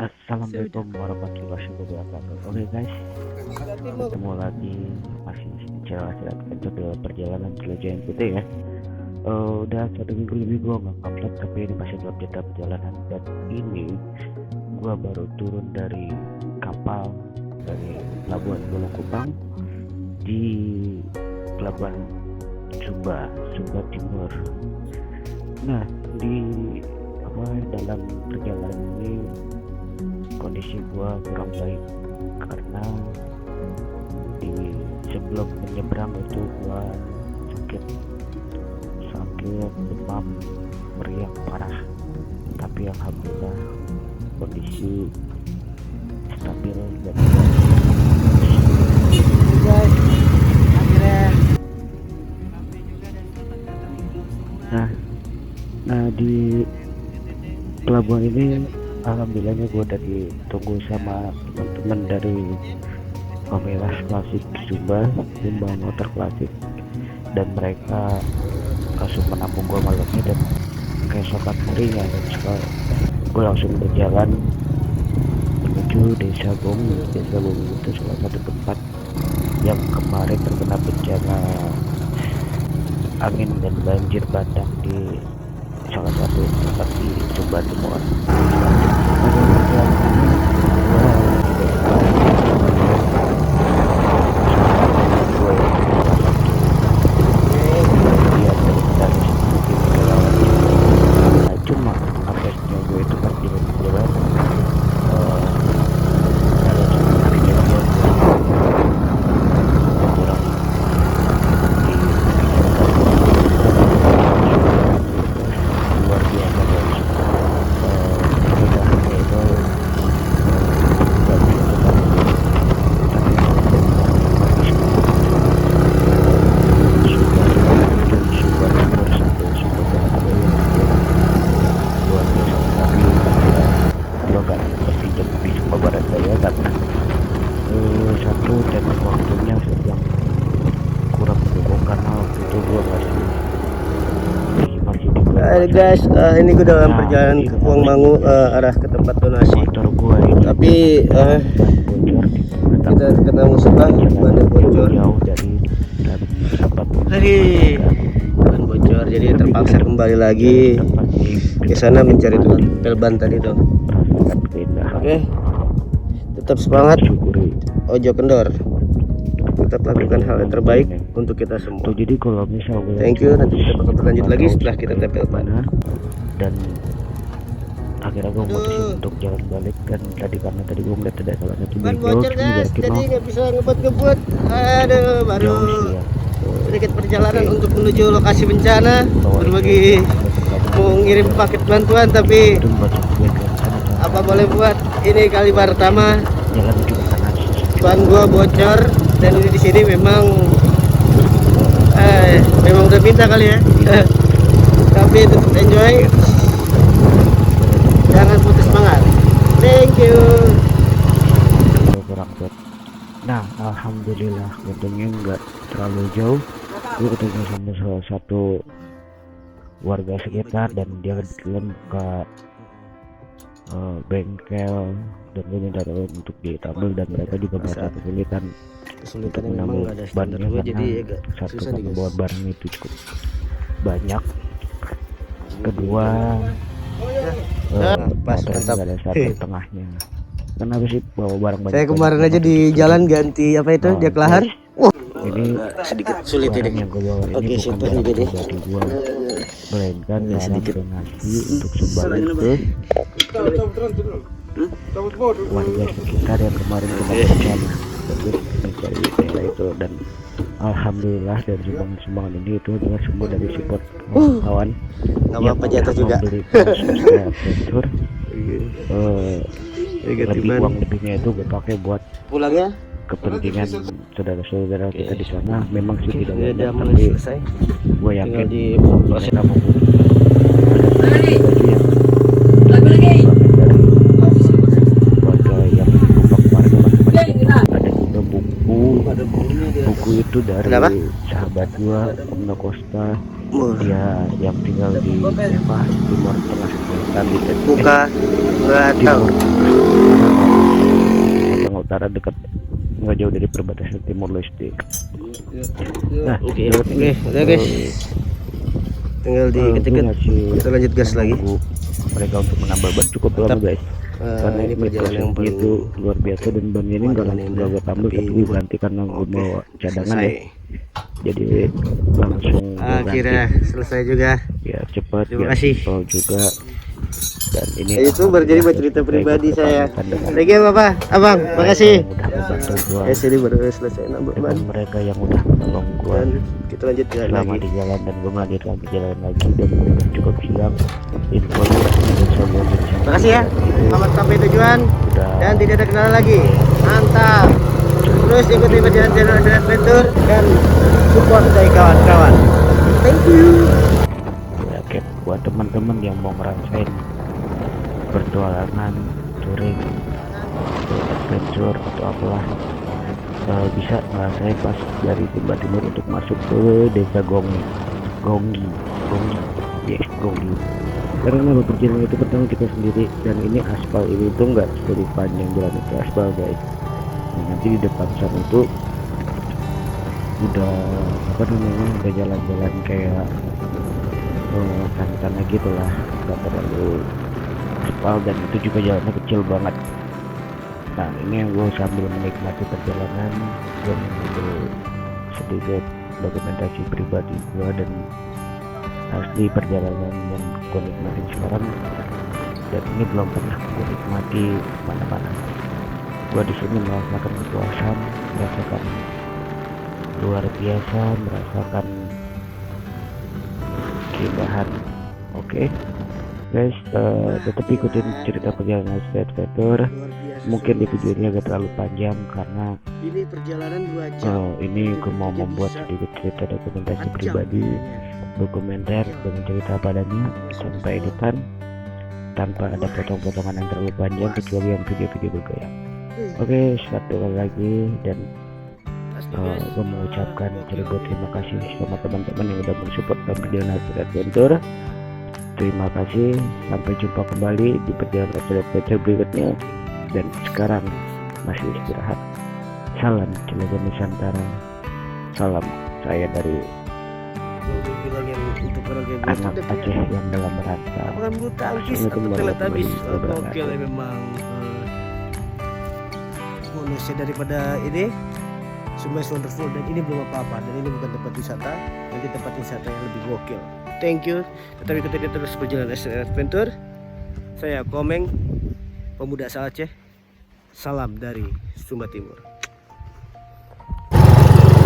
Assalamualaikum warahmatullahi wabarakatuh. Oke guys, ketemu lagi masih di sini cerita dalam perjalanan jelajah yang putih ya. Udah 1 minggu lebih gua nggak upload, tapi ini masih dalam cerita perjalanan. Dan ini gua baru turun dari kapal dari Pelabuhan Bulukumang di Pelabuhan Sumba Timur. Nah, di dalam perjalanan ini kondisi gua kurang baik karena sebelum menyeberang itu gua sakit demam meriang parah, tapi alhamdulillah kondisi stabil dan nah di pelabuhan ini alhamdulillahnya gue udah ditunggu sama teman-teman dari Komunitas Klasik Sumba Motor Klasik, dan mereka langsung menampung gue malamnya dan keesokan harinya, dan sekarang gue langsung berjalan menuju Desa Bumi. Desa Bumi itu salah satu tempat yang kemarin terkena bencana angin dan banjir bandang di salah satu tempat di Sumba Timur. Cuma aksesnya gue itu pas di jalan satu, dan waktunya sedang kurang mendukung karena waktu itu gue masih di guys, ini gue dalam perjalanan ke Puangmangu arah ke tempat donasi. motor gue ini Tapi bocor, kita kena musibah ban bocor. jauh dari tempat Ban bocor, jadi terpaksa kembali lagi ke sana mencari tukang ban tadi dong. Oke, tetap semangat, ojo kendor. Tetap lakukan hal yang terbaik untuk kita semua. Jadi kalau misalnya Thank you, nanti kita bakal berlanjut lagi setelah kita tempel ban. Dan akhirnya gue mutusin untuk jalan balik, kan tadi karena tadi gue ngeliat ada salah satu Ban bengkel, bocor guys, jadi nggak bisa ngebut. Aduh, baru sedikit perjalanan untuk menuju lokasi bencana, berbagi mau ngirim paket bantuan, tapi apa boleh buat, ini kali pertama ban gua bocor, dan ini di sini memang udah minta kali ya. Tapi tetap enjoy, jangan putus semangat. Thank you. Nah, alhamdulillah untungnya nggak terlalu jauh. Gue ketemu sama salah satu warga sekitar, dan dia kebetulan buka bengkel, dan gue minta tolong untuk ditambal, dan mereka juga merasa kesulitan memang nggak ada standar bannya, jadi agak satu susah nih karena guys. bawa barang itu cukup banyak, kedua pas motornya mantap. nggak ada satu tengahnya. Kenapa sih bawa barang banyak? Saya kemarin aja di jalan ganti apa itu, dia kelahar. Ini Sedikit sulit barang ini. yang gue bawa ini Oke, bukan siapa barang juga deh. pribadi gue, melainkan Ya, barang sedikit. donasi untuk sumbang warga sekitar yang kemarin kena bencana. Jadi mencari daerah itu, dan alhamdulillah dari sumbangan ini itu adalah semua dari support kawan. Nggak apa-apa, jatuh juga. Lebih uang lebihnya itu gue pakai buat Pulangnya kepentingan saudara-saudara kita di sana. Memang sih tidak udah banyak, mulai tapi selesai. gue yakin Tinggal di mereka membutuhkan baju yang warga yang kemarin ada juga buku itu dari Kenapa? sahabat gua, Om Nokosta. Dia yang tinggal di Timur Tengah Selatan, buka nggak tahu. Timur karena dekat nggak jauh dari perbatasan Timur Leste. Nah, oke, udah guys, tinggal diketik, kita lanjut gas lagi. Mereka untuk menambah ban cukup lama guys, karena ini perjalanan yang paling itu luar biasa, dan ban ini nggak gue tambah, tapi gue ganti karena gue bawa cadangan ya, jadi langsung akhirnya selesai juga ya, cepat. Terima kasih juga. Dan ini itu baru jadi buat cerita pribadi saya. Thank you Bapak, Abang, makasih. Ya sini baru selesai nambah ban. Mereka yang udah menolong gua, dan kita lanjut jalan selama lagi di jalan, dan gua melanjutkan lagi jalan lagi, dan udah cukup siang. Infonya makasih ya, selamat sampai tujuan dan tidak ada kendala lagi. Mantap. Terus ikuti perjalanan channel Adventure dan support dari kawan-kawan. Thank you. Ya, buat teman-teman yang mau ngerasain pertualangan, touring, adventure atau apalah, bisa ngerasain pas dari Sumba Timur untuk masuk ke desa Gonggi. Yes, Gonggi. Karena nama perjalanan itu pertama kita sendiri, dan ini aspal ini tuh nggak dari panjang jalan itu aspal guys. Nah, nanti di depan sana itu udah udah jalan-jalan kayak tanah gitu lah, nggak terlalu aspal, dan itu juga jalannya kecil banget. Nah, ini yang gue sambil menikmati perjalanan, gue mengambil sedikit dokumentasi pribadi gue, dan asli perjalanan yang gue nikmatin sekarang, dan ini belum pernah gue nikmati mana-mana. Gue di sini merasakan kepuasan, merasakan luar biasa, merasakan keindahan. Oke. Guys, tetap ikutin cerita perjalanan Adventure. Mungkin di video ini agak terlalu panjang karena ini perjalanan 2 jam. Ini gue mau membuat sedikit cerita dokumentasi pribadi, dokumenter dengan cerita padanya tanpa editan, tanpa ada potong-potongan yang terlalu panjang, kecuali yang video-video bergaya. Oke, satu kali lagi, dan gue mengucapkan terima kasih sama teman-teman yang udah mensupport perjalanan Adventure. Terima kasih, sampai jumpa kembali di perjalanan Adventure berikutnya. Dan sekarang masih istirahat. Salam Cilegon Nusantara. Salam saya dari anak Aceh yang dalam rangka bukan bulu tangkis atau teletabis. Oke, memang bonusnya daripada ini Sumba is wonderful, dan ini belum apa-apa, dan ini bukan tempat wisata, nanti tempat wisata yang lebih gokil. Thank you, tetap ikuti terus perjalanan Adventure. Saya Komeng, pemuda asal Aceh. Salam dari Sumba Timur.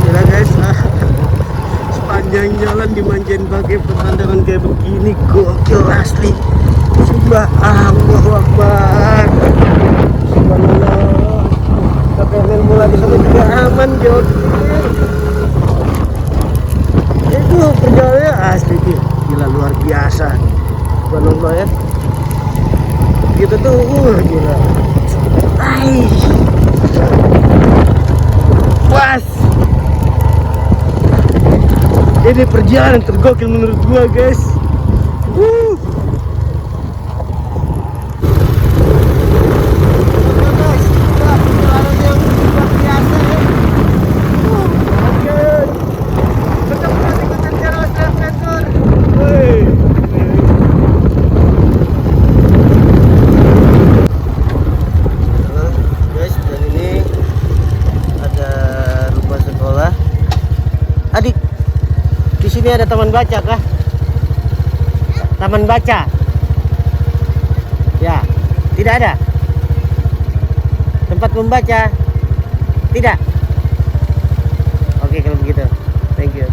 Gila guys, sepanjang jalan dimanjain pakai pemandangan kayak begini, gokil asli. Sumpah, Allahu Akbar. Subhanallah. Tapi main bola di sana juga aman, gokil. Itu perjalanannya asli gila, luar biasa. Subhanallah ya. Kita tuh gila. Puas. Ini perjalanan tergokil menurut gua guys. Adik, di sini ada taman baca kah? Taman baca? Ya, tidak ada. Tempat membaca? Tidak. Oke, kalau begitu, thank you.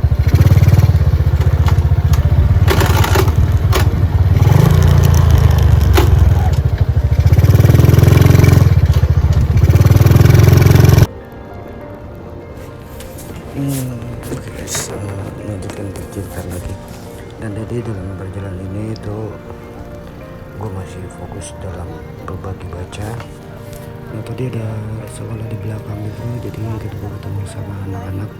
Oke guys, lanjutkan perjalanan lagi. Dan tadi dalam perjalanan ini itu gue masih fokus dalam berbagi baca. Nah, tadi ada sekolah di belakang itu, jadi kita ketemu sama anak-anak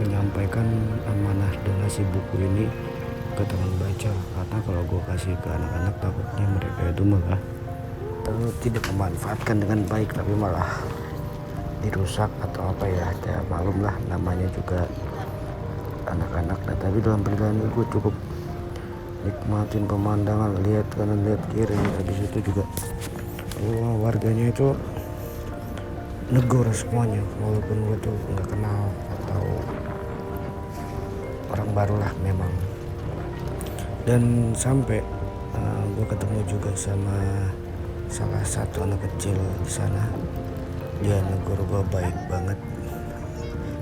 menyampaikan amanah donasi buku ini ke teman baca, karena kalau gue kasih ke anak-anak takutnya mereka itu malah tidak memanfaatkan dengan baik, tapi malah dirusak atau apa ya. Ya maklum lah, namanya juga anak-anak. Nah tapi dalam perjalanan gue cukup nikmatin pemandangan, lihat kanan lihat kiri. Habis itu juga warganya itu negor semuanya, walaupun gue tuh nggak kenal atau orang baru lah memang. Dan sampai gue ketemu juga sama salah satu anak kecil di sana. Dia negor gue baik banget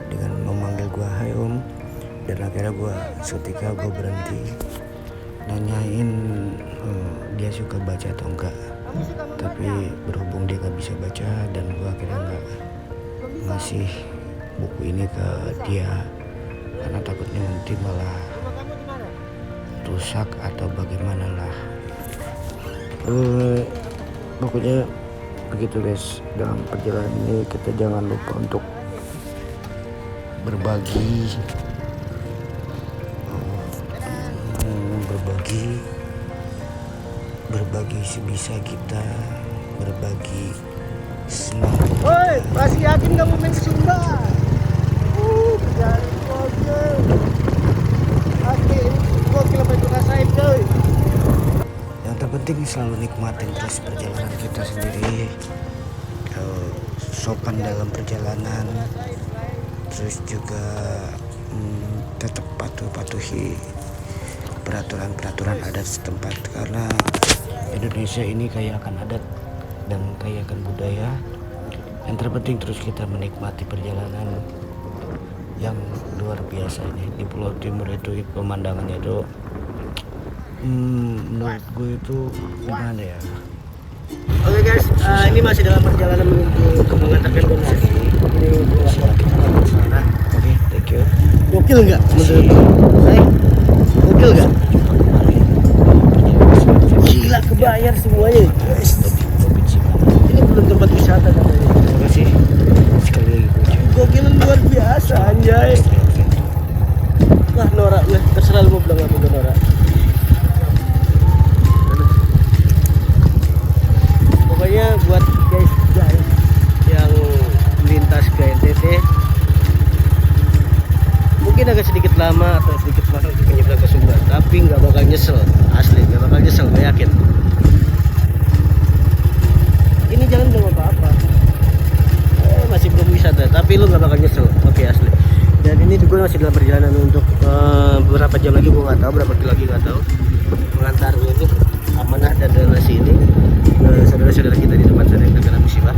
dengan memanggil gue hai om. Dan akhirnya setika gue berhenti nanyain dia suka baca atau enggak, tapi berhubung dia nggak bisa baca dan gue akhirnya nggak ngasih buku ini ke dia karena takutnya nanti malah rusak atau bagaimana lah. Pokoknya begitu guys, dalam perjalanan ini kita jangan lupa untuk berbagi sebisa kita, berbagi senang. Woi, masih yakin kamu main Sumba? Berjalan gokil. Asli, gokil apa itu rasain coy. Yang terpenting selalu nikmatin terus perjalanan kita sendiri, sopan dalam perjalanan, terus juga tetap patuhi peraturan adat setempat, karena Indonesia ini kaya akan adat dan kaya akan budaya. Yang terpenting terus kita menikmati perjalanan yang luar biasa ini di Pulau Timur itu. Pemandangannya itu menurut gue itu gimana ya. Oke guys, ini masih dalam perjalanan untuk mengantarkan donasi. Ini buat sana. Oke, thank you. Gokil nggak menurut? Gokil nggak? Gila, kebayar semuanya guys. Ini belum tempat wisata katanya. Terima kasih sekali lagi. Gokil luar biasa anjay. Wah noraknya, terserah lu mau bilang apa ke norak. Pokoknya buat guys yang melintas ke NTT mungkin agak sedikit lama atau sedikit mahal untuk menyeberang ke Sumba, tapi nggak bakal nyesel, asli nggak bakal nyesel, gue yakin. Ini jalan belum apa-apa, masih belum wisata, tapi lu nggak bakal nyesel, oke asli. Dan ini gue masih dalam perjalanan untuk beberapa jam lagi, gue nggak tahu berapa kilo lagi, nggak tahu, mengantar ini amanah dan donasi ini saudara-saudara kita di tempat sana yang terkena musibah.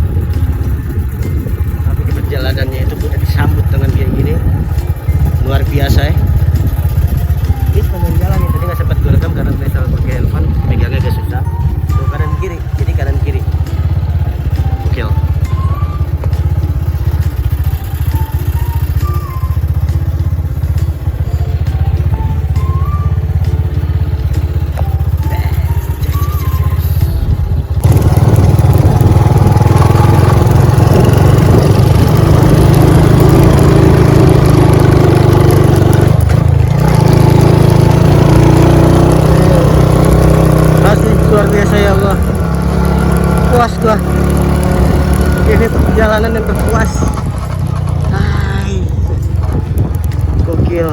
Tapi di perjalanannya itu udah disambut dengan kayak gini, luar biasa ya. Ini sepanjang jalan ya, tadi nggak sempat gue rekam karena saya salah pakai handphone, pegangnya agak susah. Tuh kanan kiri, jadi kanan kiri. Oke. Luar biasa ya Allah, puas gua. Ini perjalanan yang terpuas. Hai, gokil.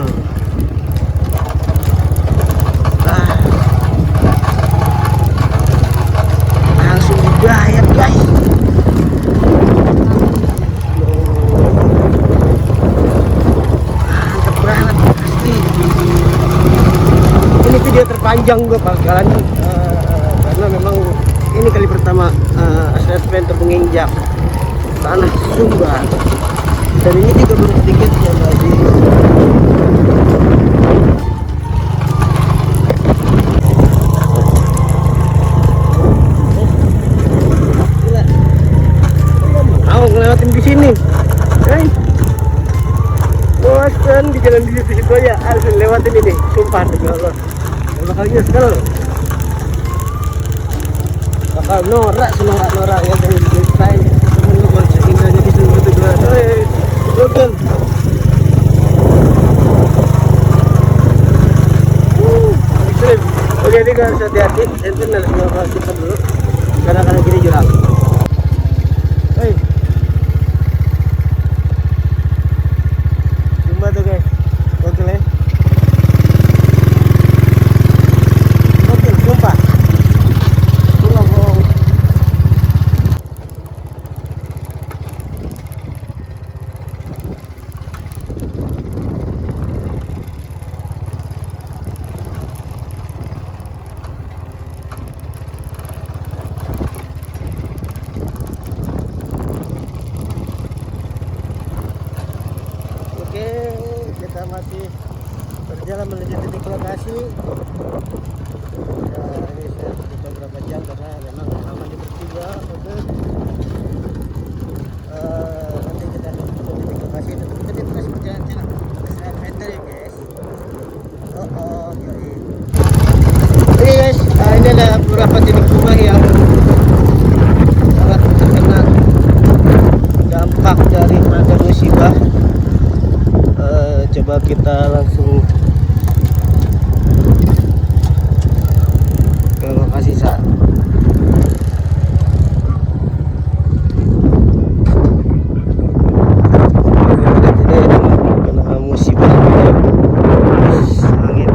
Langsung dibayar guys. Mantap banget pasti. Ini video terpanjang gua bakalan. Karena memang ini kali pertama adventure menginjak tanah Sumba, dan ini juga baru sedikit yang lagi. Mau ngelewatin di sini, bosan di jalan di situ aja, harus lewatin ini, sumpah demi Allah, bakal nyesel. Bakal norak senorak-norak yang dari desain temen seindahnya di sini itu juga. Gokil. Oke, ini harus hati-hati, nanti harus kita dulu. kanan kiri jurang. Hei, jumpa tuh guys, gokil ya. Gokil, sumpah. Gue nggak bohong. Oke, kita masih berjalan menuju titik lokasi. Ya, ini saya butuh beberapa jam karena memang lama di bertiga. Oke. Nanti kita menuju titik lokasi. Tentu kita terus berjalan 100 meter ya guys. Yoi. Oke guys, ini ada beberapa titik rumah yang sangat terkena dampak daripada musibah. Coba kita langsung ke lokasi saat kena musibah angin.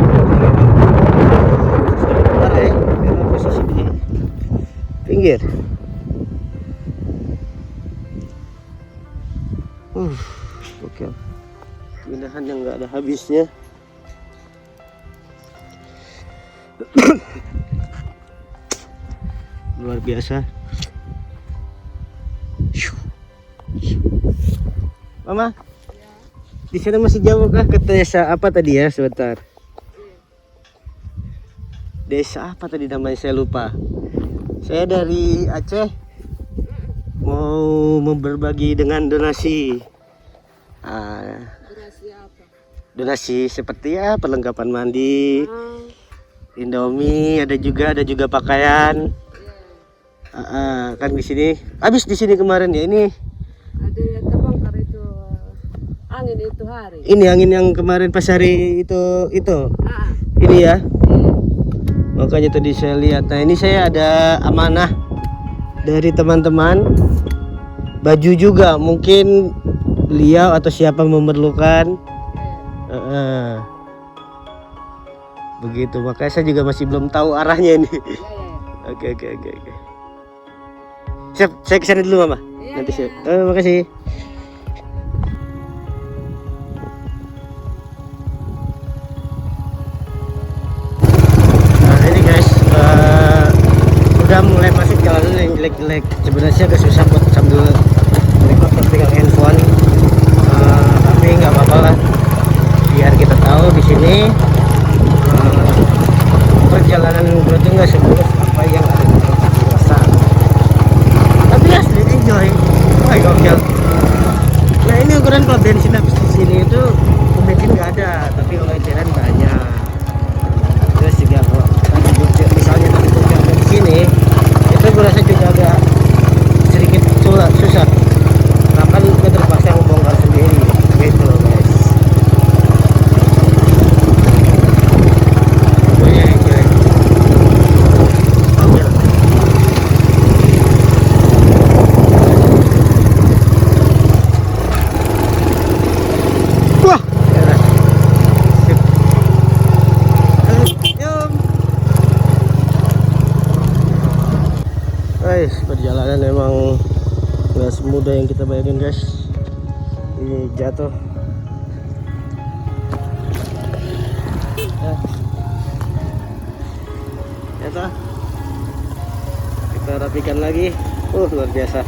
Sebentar ya, karena posisi di pinggir. Oke. Keindahan yang nggak ada habisnya. Luar biasa. Mama, di sana masih jauh kah ke desa apa tadi ya? Sebentar. Desa apa tadi namanya, saya lupa. Saya dari Aceh, mau berbagi dengan donasi. Donasi seperti ya perlengkapan mandi, Indomie, ada juga pakaian. Kan di sini habis di sini kemarin ya, ini Ada yang terbongkar itu angin itu hari. ini angin yang kemarin pas hari itu Ah, ini ya, iya. makanya tadi saya lihat. Nah, ini saya ada amanah dari teman-teman, baju juga mungkin beliau atau siapa memerlukan. Begitu, makanya saya juga masih belum tahu arahnya ini. Iya. Oke. Siap, saya kesana dulu Mama. Iya, Nanti iya. saya. Makasih. Nah ini guys, udah mulai masuk jalanan yang jelek-jelek. Sebenarnya agak susah buat sambil record pegang handphone. Tapi nggak apa-apa lah. Biar kita tahu di sini perjalanan gue tuh nggak semulus apa yang ada di dewasa. Tapi asli enjoy. Wah gokil. Nah ini ukuran kalau bensin habis di sini itu bensin nggak ada, tapi kalau eceran banyak. Terus juga kalau misalnya tadi di sini itu gue rasa juga agak sedikit susah. Bahkan gue terpaksa ngebongkar sendiri gitu guys. Guys, perjalanan memang nggak semudah yang kita bayangin guys. Ini jatuh. Jatuh. Kita rapikan lagi. Luar biasa.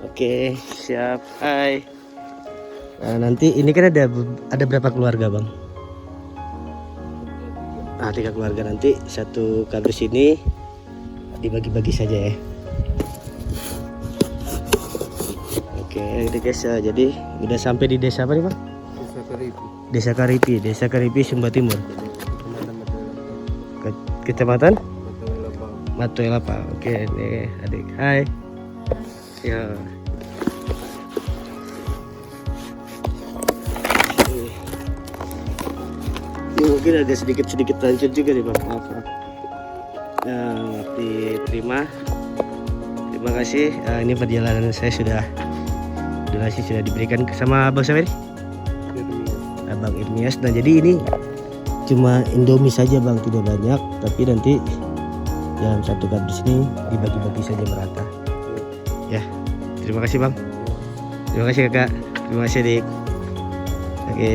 Oke, siap. Hai. Nah, nanti ini kan ada berapa keluarga, Bang? Nah, 3 keluarga, nanti satu kardus ini dibagi-bagi saja ya. Oke, ini guys, jadi udah sampai di desa apa nih, Bang? Desa Karipi, Sumba Timur. Kecamatan Matoelapa. Oke, nih adik. Hai. Ya. Ini mungkin ada sedikit hancur juga nih Bang. Maaf. diterima. Terima kasih. Ini perjalanan saya sudah donasi sudah diberikan sama Bang siapa ini? Bang Irmias. Nah jadi ini cuma Indomie saja Bang, tidak banyak, tapi nanti dalam satu kardus ini dibagi-bagi saja merata. Ya, terima kasih Bang. Terima kasih Kakak. Terima kasih Dik. Oke,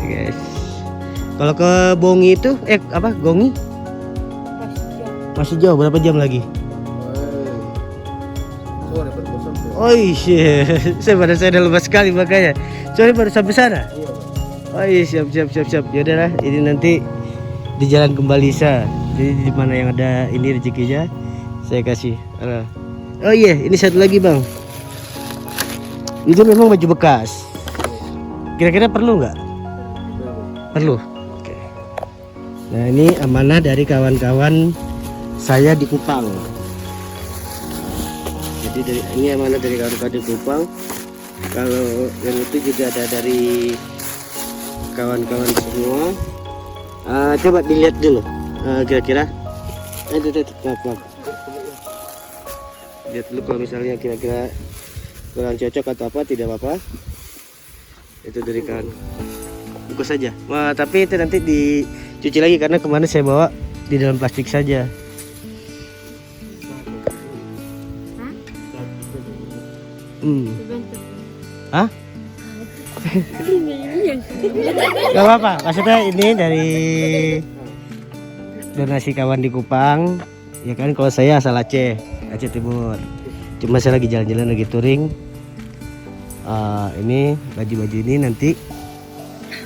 guys. Kalau ke Bongi itu, Gongi? Masih jauh, berapa jam lagi? Oh iya, saya udah lepas sekali makanya. Sorry baru sampai sana. Oh iya, siap. Ya udahlah, ini nanti di jalan Kembalisa. Jadi di mana yang ada ini rezekinya, saya kasih. Oh iya, ini satu lagi Bang. Itu memang baju bekas. Kira-kira perlu nggak? Perlu. Oke. Nah ini amanah dari kawan-kawan saya di Kupang. Jadi ini amanah dari kawan-kawan di Kupang. Kalau yang itu juga ada dari kawan-kawan semua. Coba dilihat dulu. Kira-kira. Maaf. Lihat dulu kalau misalnya kira-kira kurang cocok atau apa, tidak apa-apa. Itu dari kawan. Bungkus saja. Wah, tapi itu nanti dicuci lagi karena kemarin saya bawa di dalam plastik saja. Hah? Gak apa-apa, maksudnya ini dari donasi kawan di Kupang. Ya kan, kalau saya asal Aceh Timur. Cuma saya lagi jalan-jalan, lagi touring. Ini baju-baju ini nanti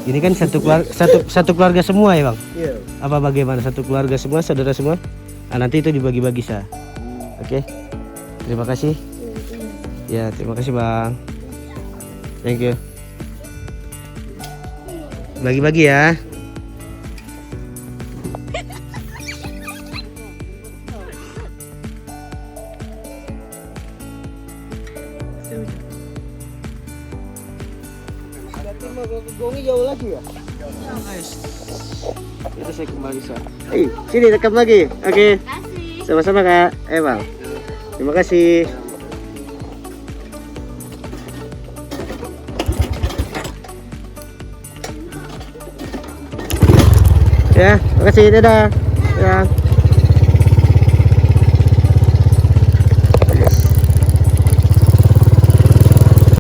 ini kan satu keluarga semua ya Bang? Iya. Apa bagaimana, satu keluarga semua, saudara semua? Nanti itu dibagi-bagi sah. Oke. Terima kasih. Ya, terima kasih Bang. Thank you. Bagi-bagi ya. Gongi jauh lagi ya? Guys. Itu saya kembali sini rekam lagi. Oke. Sama-sama Kak. Bang. Terima kasih. Ya, terima kasih. Dadah. Ya.